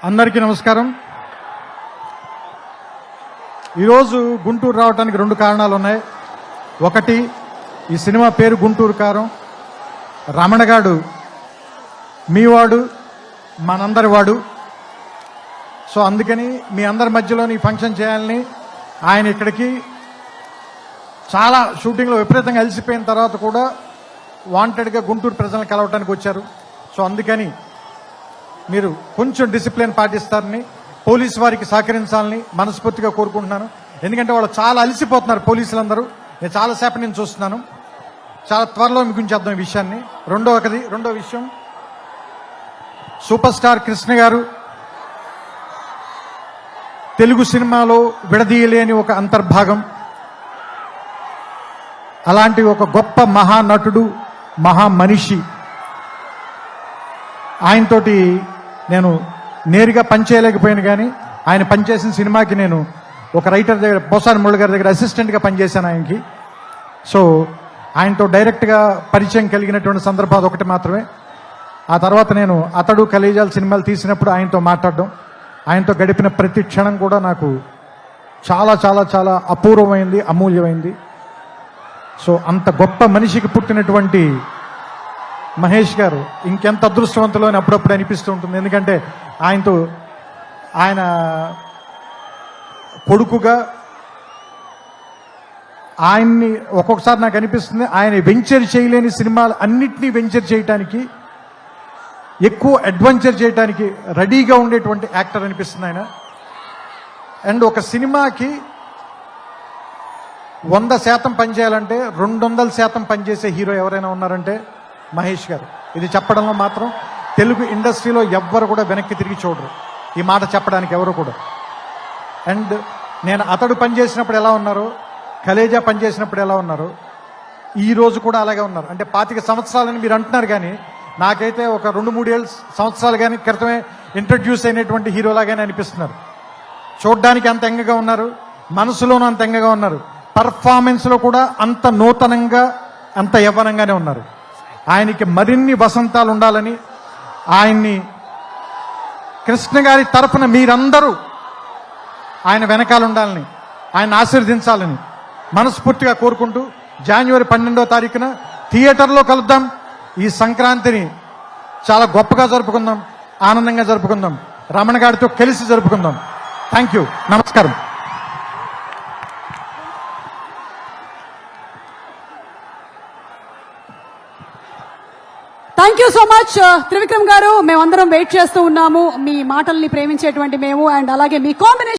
అందరికీ నమస్కారం. ఈరోజు గుంటూరు రావడానికి రెండు కారణాలు ఉన్నాయి. ఒకటి, ఈ సినిమా పేరు గుంటూరు కారం. రమణగాడు మీవాడు, మనందరి వాడు. సో అందుకని మీ అందరి మధ్యలోని ఫంక్షన్ చేయాలని ఆయన ఇక్కడికి చాలా షూటింగ్లో విపరీతంగా అలసిపోయిన తర్వాత కూడా వాంటెడ్గా గుంటూరు ప్రజలను కలవటానికి వచ్చారు. సో అందుకని మీరు కొంచెం డిసిప్లిన్ పాటిస్తారని, పోలీసు వారికి సహకరించాలని మనస్ఫూర్తిగా కోరుకుంటున్నాను. ఎందుకంటే వాళ్ళు చాలా అలసిపోతున్నారు పోలీసులందరూ. నేను చాలాసేపటి నుంచి చూస్తున్నాను. చాలా త్వరలో మీకు చేద్దాం ఈ విషయాన్ని. రెండో విషయం, సూపర్ స్టార్ కృష్ణ గారు తెలుగు సినిమాలో విడదీయలేని ఒక అంతర్భాగం. అలాంటి ఒక గొప్ప మహానటుడు, మహామనిషి. ఆయనతోటి నేను నేరుగా పనిచేయలేకపోయాను, కానీ ఆయన పనిచేసిన సినిమాకి నేను ఒక రైటర్ దగ్గర, పోసాని మురళి గారి దగ్గర అసిస్టెంట్గా పనిచేశాను ఆయనకి. సో ఆయనతో డైరెక్ట్గా పరిచయం కలిగినటువంటి సందర్భం ఒకటి మాత్రమే. ఆ తర్వాత నేను అతడు కలేజాల సినిమాలు తీసినప్పుడు ఆయనతో మాట్లాడడం, ఆయనతో గడిపిన ప్రతి క్షణం కూడా నాకు చాలా చాలా చాలా అపూర్వమైంది, అమూల్యమైంది. సో అంత గొప్ప మనిషికి పుట్టినటువంటి మహేష్ గారు ఇంకెంత అదృష్టవంతులు అని అప్పుడప్పుడు అనిపిస్తూ ఉంటుంది. ఎందుకంటే ఆయన కొడుకుగా ఆయన్ని ఒక్కొక్కసారి నాకు అనిపిస్తుంది, ఆయన వెంచర్ చేయలేని సినిమాలు అన్నిటినీ వెంచర్ చేయటానికి, ఎక్కువ అడ్వెంచర్ చేయడానికి రెడీగా ఉండేటువంటి యాక్టర్ అనిపిస్తుంది ఆయన. అండ్ ఒక సినిమాకి 100% పనిచేయాలంటే 200% పనిచేసే హీరో ఎవరైనా ఉన్నారంటే మహేష్ గారు. ఇది చెప్పడంలో మాత్రం తెలుగు ఇండస్ట్రీలో ఎవ్వరు కూడా వెనక్కి తిరిగి చూడరు, ఈ మాట చెప్పడానికి ఎవరు కూడా. అండ్ నేను అతడు పనిచేసినప్పుడు ఎలా ఉన్నారో, కలేజా పనిచేసినప్పుడు ఎలా ఉన్నారో, ఈ రోజు కూడా అలాగే ఉన్నారు. అంటే 25 సంవత్సరాలని మీరు అంటున్నారు, కానీ నాకైతే ఒక 2-3 సంవత్సరాలు కానీ క్రితమే ఇంట్రడ్యూస్ అయినటువంటి హీరోలాగానే అనిపిస్తున్నారు. చూడ్డానికి అంత ఎంగగా ఉన్నారు, మనసులోనూ అంత ఎంగగా ఉన్నారు, పర్ఫార్మెన్స్లో కూడా అంత నూతనంగా, అంత యవ్వనంగానే ఉన్నారు. ఆయనకి మరిన్ని వసంతాలు ఉండాలని, ఆయన్ని కృష్ణ గారి తరఫున మీరందరూ ఆయన వెనకాల ఉండాలని, ఆయన ఆశీర్వదించాలని మనస్ఫూర్తిగా కోరుకుంటూ, జనవరి 12వ తారీఖున థియేటర్లో కలుద్దాం. ఈ సంక్రాంతిని చాలా గొప్పగా జరుపుకుందాం, ఆనందంగా జరుపుకుందాం, రమణ గారితో కలిసి జరుపుకుందాం. థ్యాంక్ యూ, నమస్కారం. Thank you so much Trivikram గారు. మేమందరం వెయిట్ చేస్తూ ఉన్నాము, మీ మాటల్ని ప్రేమించేటువంటి మేము, అండ్ అలాగే మీ కాంబినేషన్